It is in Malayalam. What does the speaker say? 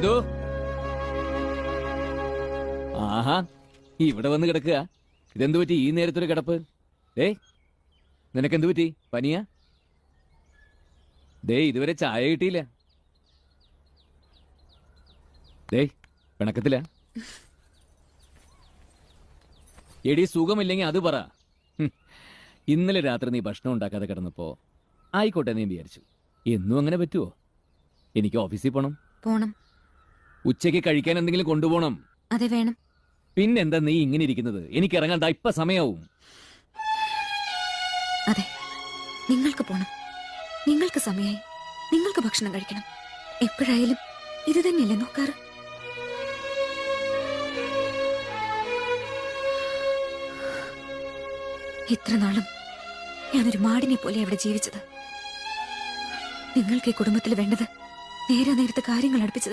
എന്തോ ആഹാ ഇവിടെ വന്ന് കിടക്കുക. ഇതെന്തു പറ്റി ഈ നേരത്തൊരു കിടപ്പ്? നിനക്കെന്തു പറ്റി? പനിയാ? ഇതുവരെ ചായ കിട്ടിയില്ല. പിണക്കത്തില? എടി സുഖമില്ലെങ്കിൽ അത് പറ. ഇന്നലെ രാത്രി നീ ഭക്ഷണം ഉണ്ടാക്കാതെ കിടന്നപ്പോ ആയിക്കോട്ടെ നീ വിചാരിച്ചു. എന്നും അങ്ങനെ പറ്റുമോ? എനിക്ക് ഓഫീസിൽ പോണം. ഉച്ചയ്ക്ക് കഴിക്കാൻ എന്തെങ്കിലും കൊണ്ടുപോകണം. അതെ വേണം. പിന്നെന്താ നീ ഇങ്ങനെ ഇരിക്കുന്നത്? എനിക്ക് ഇറങ്ങാൻ ഇപ്പൊ സമയാവും. അതെ, നിങ്ങൾക്ക് പോണം. നിങ്ങൾക്ക് സമയായി. നിങ്ങൾക്ക് ഭക്ഷണം കഴിക്കണം. എപ്പോഴായാലും ഇത് തന്നെയല്ലേ നോക്കാറ്? ഇത്ര നാളും ഞാനൊരു മാടിനെ പോലെ അവിടെ ജീവിച്ചത്. നിങ്ങൾക്ക് ഈ കുടുംബത്തിൽ വേണ്ടത് നേരെ നേരത്തെ കാര്യങ്ങൾ അടുപ്പിച്ചു തരും.